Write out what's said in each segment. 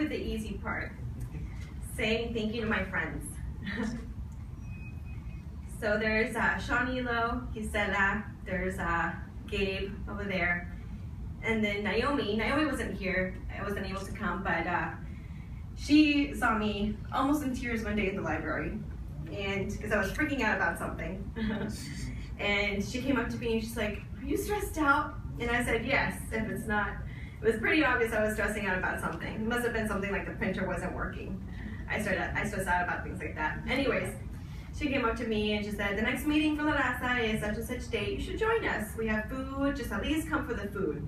with the easy part, saying thank you to my friends. So there's Shawnee-Lo, Gisela, there's Gabe over there, and then Naomi. Naomi wasn't here, I wasn't able to come, but she saw me almost in tears one day at the library, and because I was freaking out about something. And she came up to me and she's like, "Are you stressed out?" And I said, "Yes, if it's not." It was pretty obvious I was stressing out about something. It must have been something like the printer wasn't working. I stress out about things like that. Anyways, she came up to me and she said, "The next meeting for La Raza is such and such date. You should join us. We have food. Just at least come for the food."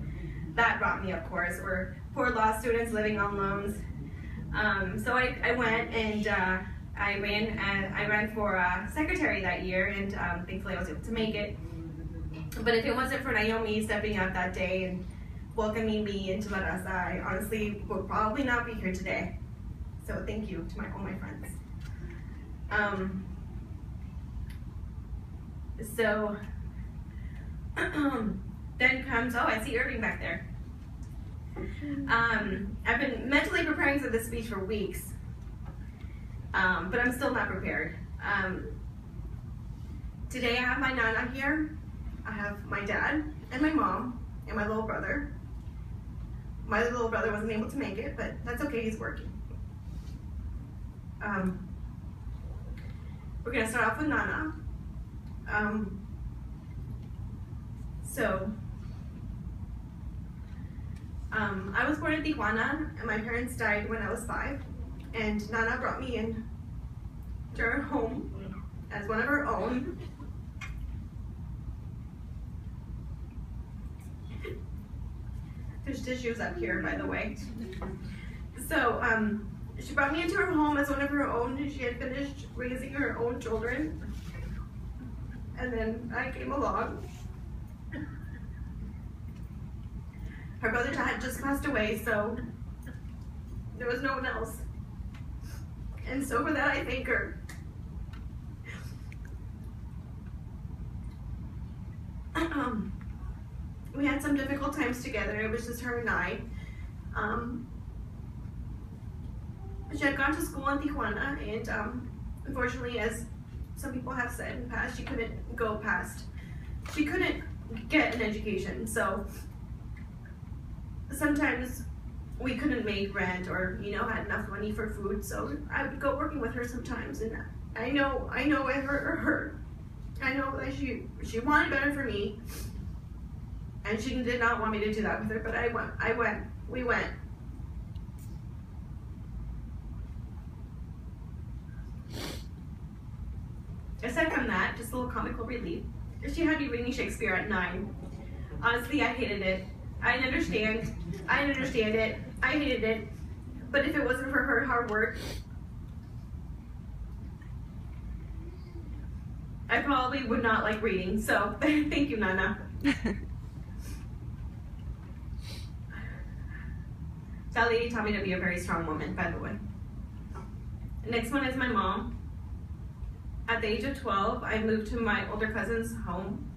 That brought me, of course. We're poor law students living on loans. So I went and I ran for secretary that year, and thankfully I was able to make it. But if it wasn't for Naomi stepping up that day and welcoming me into La Raza, I honestly would probably not be here today. So thank you to all my friends. So then comes, oh, I see Irving back there. I've been mentally preparing for this speech for weeks, but I'm still not prepared. Today I have my Nana here, I have my dad and my mom and my little brother. My little brother wasn't able to make it, but that's okay, he's working. We're gonna start off with Nana. I was born in Tijuana, and my parents died when I was 5, and Nana brought me in to her home as one of her own. There's tissues up here, by the way. So, she brought me into her home as one of her own. She had finished raising her own children, and then I came along. Her brother had just passed away, so there was no one else. And so for that, I thank her. We had some difficult times together. It was just her and I. She had gone to school in Tijuana, and unfortunately, as some people have said in the past, she couldn't go past. She couldn't get an education, so sometimes we couldn't make rent or, had enough money for food, so I would go working with her sometimes, and I know it hurt her. I know that she wanted better for me, and she did not want me to do that with her, but we went. Aside from that, just a little comical relief. She had me reading Shakespeare at 9. Honestly, I hated it. I didn't understand. I didn't understand it. I hated it. But if it wasn't for her hard work, I probably would not like reading. So thank you, Nana. That lady taught me to be a very strong woman, by the way. The next one is my mom. At the age of 12, I moved to my older cousin's home.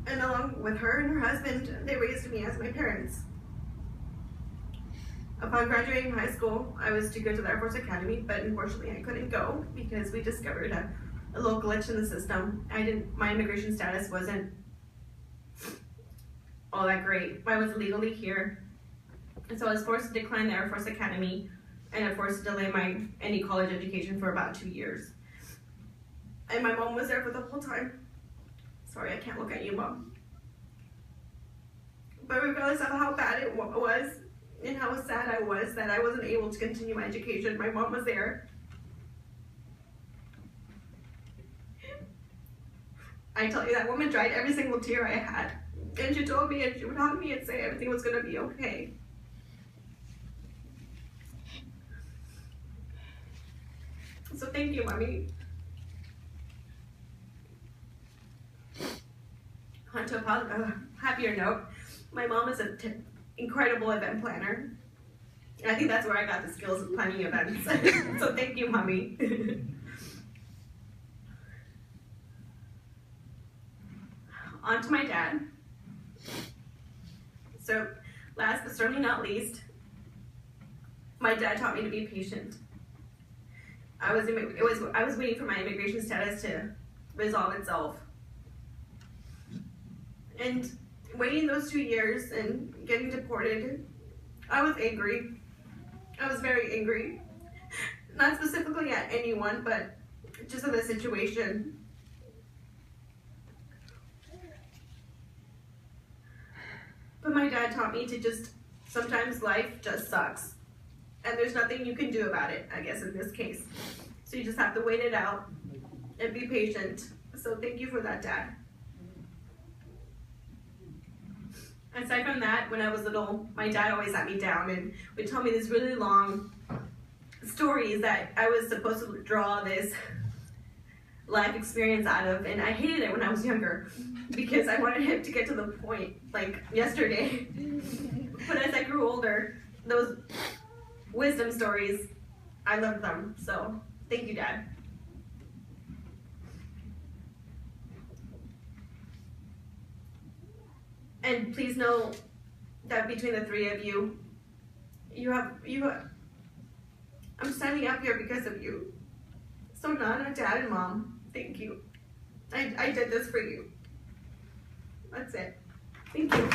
And along with her and her husband, they raised me as my parents. Upon graduating high school, I was to go to the Air Force Academy, but unfortunately I couldn't go because we discovered a little glitch in the system. My immigration status wasn't all that great. I was legally here, and so I was forced to decline the Air Force Academy, and I was forced to delay any college education for about 2 years. And my mom was there for the whole time. Sorry, I can't look at you, Mom. But regardless of how bad it was and how sad I was that I wasn't able to continue my education, my mom was there. I tell you, that woman dried every single tear I had. And she told me, and she would hug me and say everything was gonna be okay. So thank you, Mommy. On to a happier note, my mom is an incredible event planner. And I think that's where I got the skills of planning events. So thank you, Mommy. On to my dad. So last but certainly not least, My dad taught me to be patient. I was waiting for my immigration status to resolve itself. And waiting those 2 years and getting deported, I was angry. I was very angry. Not specifically at anyone, but just at the situation. But my dad taught me to just, sometimes life just sucks. And there's nothing you can do about it, I guess, in this case. So you just have to wait it out and be patient. So thank you for that, Dad. Aside from that, when I was little, my dad always sat me down and would tell me these really long stories that I was supposed to draw this life experience out of, and I hated it when I was younger because I wanted him to get to the point, like yesterday. But as I grew older, those wisdom stories, I loved them. So thank you, Dad. And please know that between the three of you, I'm standing up here because of you. So Nana, Dad, and Mom, thank you. I did this for you. That's it. Thank you.